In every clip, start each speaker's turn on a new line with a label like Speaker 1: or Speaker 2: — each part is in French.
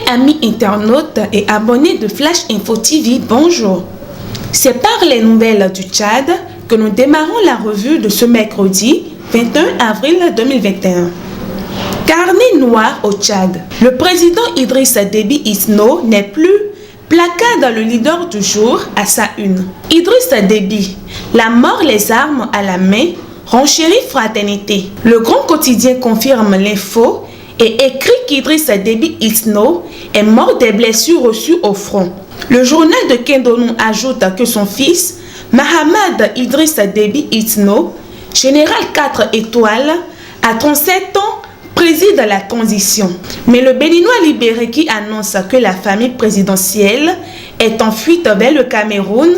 Speaker 1: amis internautes et abonnés de Flash Info TV, bonjour. C'est par les nouvelles du Tchad que nous démarrons la revue de ce mercredi 21 avril 2021. Carnet noir au Tchad. Le président Idrissa Déby Itno n'est plus placard dans le leader du jour à sa une. Idrissa Déby, la mort les armes à la main, renchérit fraternité. Le grand quotidien confirme l'info et écrit qu'Idrissa Déby Itno est mort des blessures reçues au front. Le journal de Kendonou ajoute que son fils, Mahamad Idrissa Déby Itno, général 4 étoiles, à 37 ans, préside la transition. Mais le Béninois libéré qui annonce que la famille présidentielle est en fuite vers le Cameroun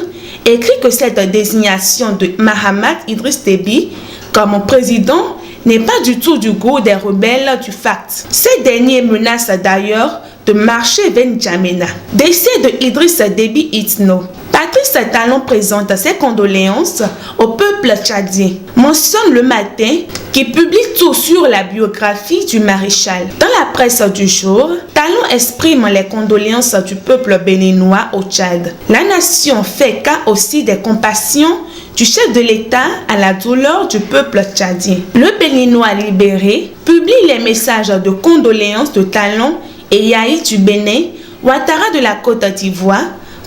Speaker 1: écrit que cette désignation de Mahamad Idriss Déby comme président n'est pas du tout du goût des rebelles du FACT. Ces derniers menacent d'ailleurs de marcher vers N'Djamena. Décès de Idrissa Déby Itno. Patrice Talon présente ses condoléances au peuple tchadien. Mentionne Le Matin qui publie tout sur la biographie du maréchal. Dans la presse du jour, Talon exprime les condoléances du peuple béninois au Tchad. La nation fait cas aussi des compassions du chef de l'État à la douleur du peuple tchadien. Le Béninois libéré publie les messages de condoléances de Talon et Yahi du Bénin, Ouattara de la Côte d'Ivoire,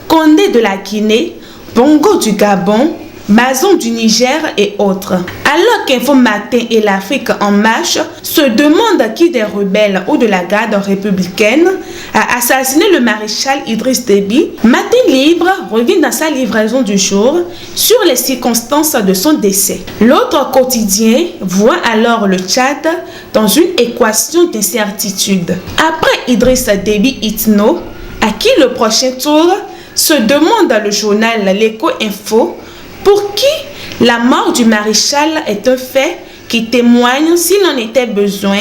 Speaker 1: Condé de la Guinée, Bongo du Gabon, Bazoum du Niger et autres. Alors qu'Info Matin et l'Afrique en marche se demandent qui des rebelles ou de la garde républicaine a assassiné le maréchal Idriss Déby, Matin Libre revient dans sa livraison du jour sur les circonstances de son décès. L'autre quotidien voit alors le Tchad dans une équation d'incertitude. Après Idriss Déby Itno, à qui le prochain tour se demande le journal L'Écho Info, pour qui la mort du maréchal est un fait qui témoigne, s'il en était besoin,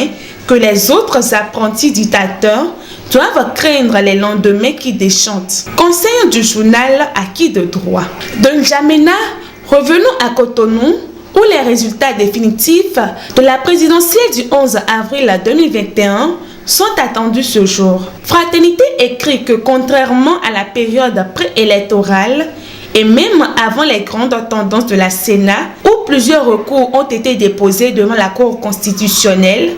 Speaker 1: que les autres apprentis dictateurs doivent craindre les lendemains qui déchantent. Conseil du journal Acquis de droit. De N'Djamena, revenons à Cotonou, où les résultats définitifs de la présidentielle du 11 avril 2021 sont attendus ce jour. Fraternité écrit que contrairement à la période préélectorale, et même avant les grandes tendances de la Sénat, où plusieurs recours ont été déposés devant la Cour constitutionnelle,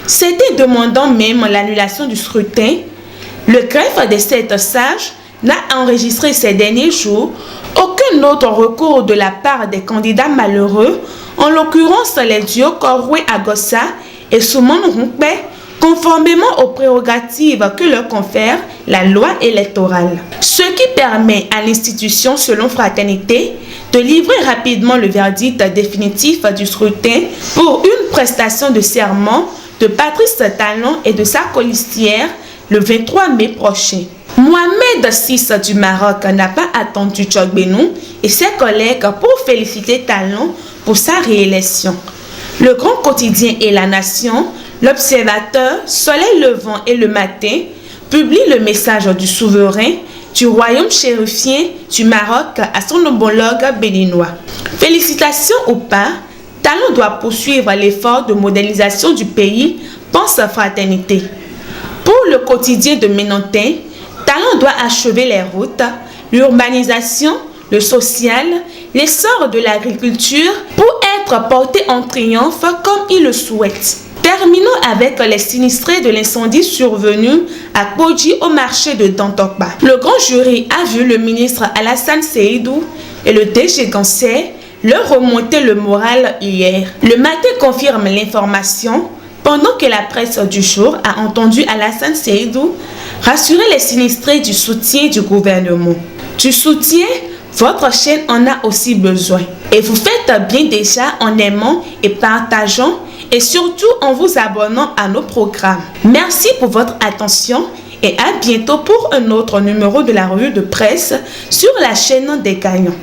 Speaker 1: c'était demandant même l'annulation du scrutin, le greffe des 7 sages n'a enregistré ces derniers jours aucun autre recours de la part des candidats malheureux, en l'occurrence les duos Korwe Agossa et Soumon Rumpe, conformément aux prérogatives que leur confère la loi électorale. Ce qui permet à l'institution, selon Fraternité, de livrer rapidement le verdict définitif du scrutin pour une prestation de serment de Patrice Talon et de sa colistière le 23 mai prochain. Mohamed VI du Maroc n'a pas attendu Tchogbenou et ses collègues pour féliciter Talon pour sa réélection. Le grand quotidien et la nation, l'Observateur, Soleil Levant et Le Matin publient le message du souverain du royaume chérifien du Maroc à son homologue béninois. Félicitations ou pas, Talon doit poursuivre l'effort de modernisation du pays, pense Fraternité. Pour le quotidien de Ménantin, Talon doit achever les routes, l'urbanisation, le social, l'essor de l'agriculture pour être porté en triomphe comme il le souhaite. Terminons avec les sinistrés de l'incendie survenu à Kodji au marché de Dantokba. Le grand jury a vu le ministre Alassane Seydou et le DG Gansé leur remonter le moral hier. Le Matin confirme l'information pendant que la presse du jour a entendu Alassane Seydou rassurer les sinistrés du soutien du gouvernement. Du soutien, votre chaîne en a aussi besoin. Et vous faites bien déjà en aimant et partageant et surtout en vous abonnant à nos programmes. Merci pour votre attention et à bientôt pour un autre numéro de la revue de presse sur la chaîne des gagnants.